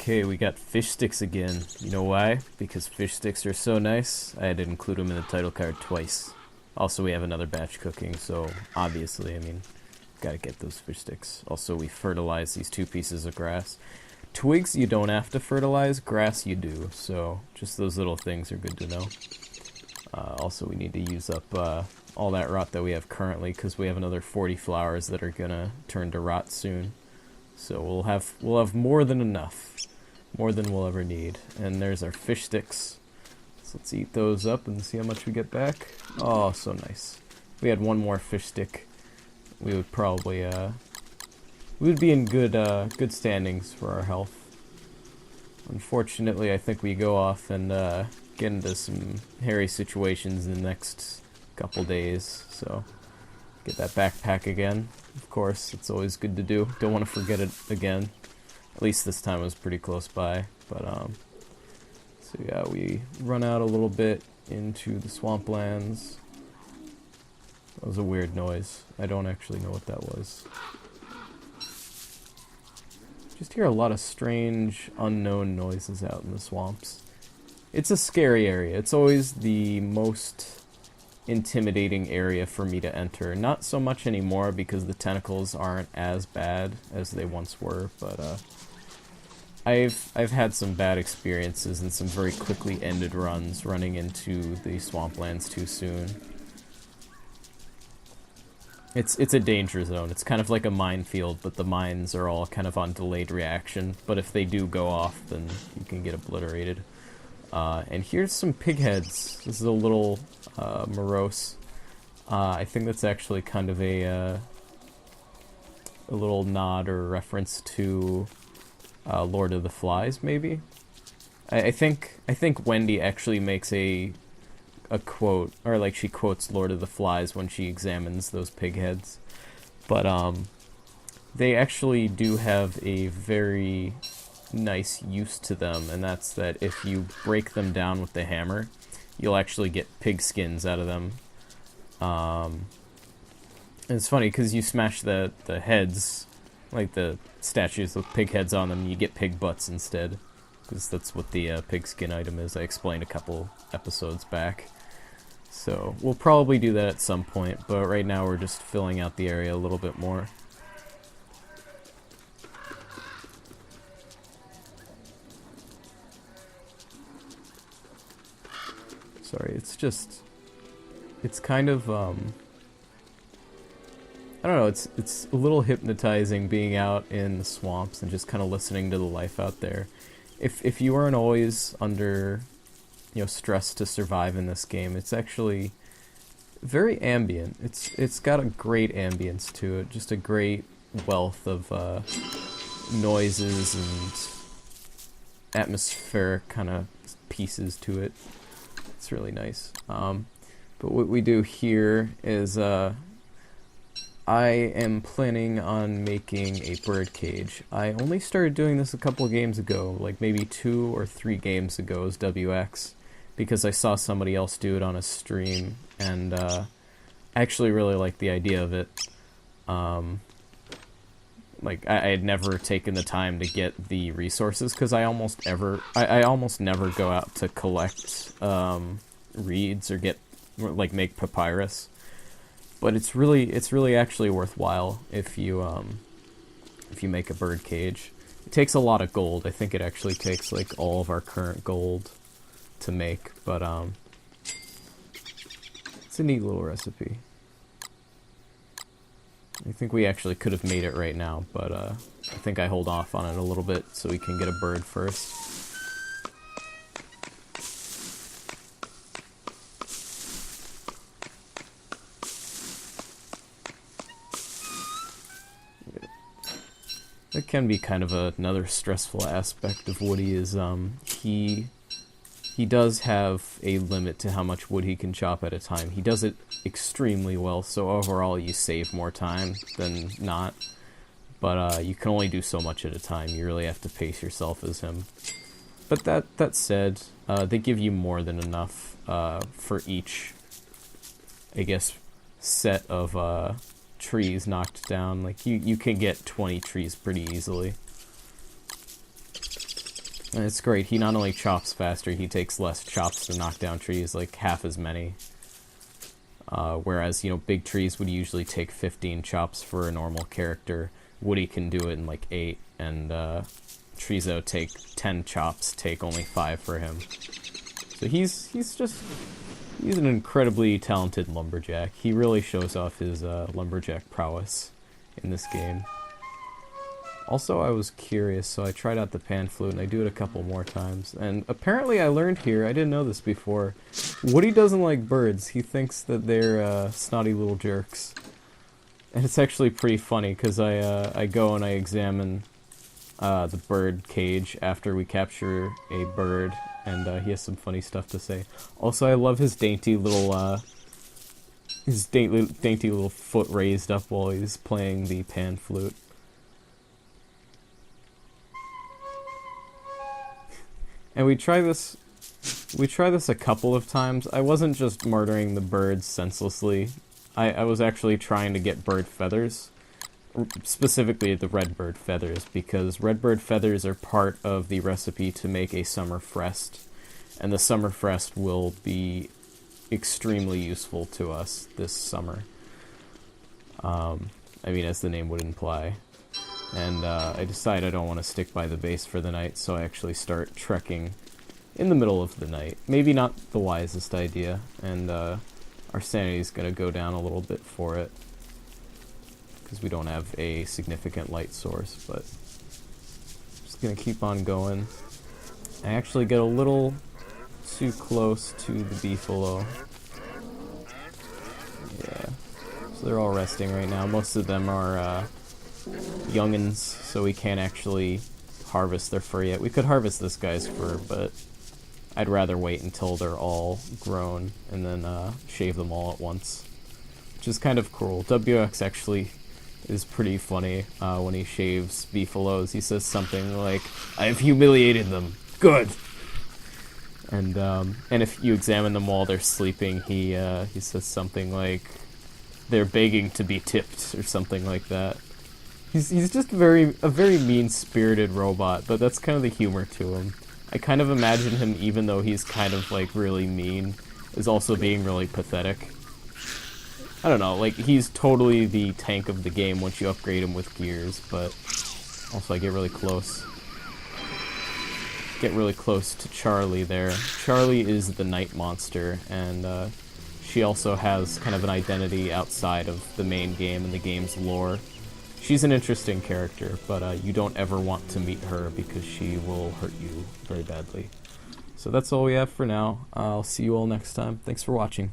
Okay, we got fish sticks again. You know why? Because fish sticks are so nice, I had to include them in the title card twice. Also, we have another batch cooking, so obviously, I mean, gotta get those fish sticks. Also, we fertilize these 2 pieces of grass. Twigs you don't have to fertilize, grass you do, so just those little things are good to know. Also, we need to use up all that rot that we have currently, because we have another 40 flowers that are gonna turn to rot soon. So we'll have more than enough. More than we'll ever need. And there's our fish sticks. So let's eat those up and see how much we get back. Oh, so nice. If we had one more fish stick, we would probably we would be in good standings for our health. Unfortunately, I think we go off and get into some hairy situations in the next couple days. So get that backpack again. Of course, it's always good to do. Don't want to forget it again. At least this time it was pretty close by. But so yeah, we run out a little bit into the swamplands. That was a weird noise. I don't actually know what that was. Just hear a lot of strange, unknown noises out in the swamps. It's a scary area. It's always the most intimidating area for me to enter. Not so much anymore because the tentacles aren't as bad as they once were, but I've had some bad experiences and some very quickly ended runs running into the swamplands too soon. It's a danger zone. It's kind of like a minefield, but the mines are all kind of on delayed reaction. But if they do go off, then you can get obliterated. And here's some pig heads. This is a little morose. I think that's actually kind of a little nod or reference to Lord of the Flies, maybe. I think Wendy actually makes a quote, or like she quotes Lord of the Flies when she examines those pig heads. But they actually do have a very nice use to them, and that's that if you break them down with the hammer, you'll actually get pig skins out of them. And it's funny because you smash the heads, like the statues with pig heads on them, you get pig butts instead, because that's what the pig skin item is. I explained a couple episodes back. So we'll probably do that at some point, but right now we're just filling out the area a little bit more. Sorry, it's kind of, I don't know, it's a little hypnotizing being out in the swamps and just kind of listening to the life out there. If you aren't always under, stress to survive in this game, it's actually very ambient. It's got a great ambience to it, just a great wealth of noises and atmospheric kind of pieces to it. It's really nice. But what we do here is I am planning on making a bird cage. I only started doing this a couple games ago, like maybe 2 or 3 games ago as WX, because I saw somebody else do it on a stream, and I actually really liked the idea of it. Like, I had never taken the time to get the resources, because I almost never go out to collect reeds or make papyrus. But it's really actually worthwhile if you make a bird cage. It takes a lot of gold. I think it actually takes like all of our current gold to make, but it's a neat little recipe. I think we actually could have made it right now, but I think I hold off on it a little bit so we can get a bird first. That can be kind of another stressful aspect of Woody is he does have a limit to how much wood he can chop at a time. He does it extremely well, so overall you save more time than not. But you can only do so much at a time. You really have to pace yourself as him. But that said, they give you more than enough for each, I guess, set of trees knocked down. Like you can get 20 trees pretty easily. And it's great. He not only chops faster, he takes less chops to knock down trees, like half as many. Whereas, you know, big trees would usually take 15 chops for a normal character. Woodie can do it in like 8, and trees that would take 10 chops take only 5 for him. So he's an incredibly talented lumberjack. He really shows off his lumberjack prowess in this game. Also, I was curious, so I tried out the pan flute, and I do it a couple more times. And apparently I learned here, I didn't know this before, Woodie doesn't like birds. He thinks that they're snotty little jerks. And it's actually pretty funny, because I go and I examine the bird cage after we capture a bird, and he has some funny stuff to say. Also, I love his dainty little foot raised up while he's playing the pan flute. And we try this a couple of times. I wasn't just murdering the birds senselessly. I was actually trying to get bird feathers. Specifically the redbird feathers, because redbird feathers are part of the recipe to make a Summer Frest. And the Summer Frest will be extremely useful to us this summer. I mean, as the name would imply. And I decide I don't want to stick by the base for the night, so I actually start trekking in the middle of the night. Maybe not the wisest idea, and our sanity's going to go down a little bit for it, because we don't have a significant light source, but just going to keep on going. I actually get a little too close to the beefalo. Yeah, so they're all resting right now. Most of them are youngins, so we can't actually harvest their fur yet. We could harvest this guy's fur, but I'd rather wait until they're all grown and then shave them all at once, which is kind of cool. WX actually is pretty funny when he shaves beefalos. He says something like, "I've humiliated them. Good." And if you examine them while they're sleeping, he says something like, "They're begging to be tipped," or something like that. He's just a very mean-spirited robot, but that's kind of the humor to him. I kind of imagine him, even though he's kind of like really mean, is also being really pathetic. I don't know, like he's totally the tank of the game once you upgrade him with gears, but also I get really close. Get really close to Charlie there. Charlie is the night monster, and she also has kind of an identity outside of the main game and the game's lore. She's an interesting character, but you don't ever want to meet her because she will hurt you very badly. So that's all we have for now. I'll see you all next time. Thanks for watching.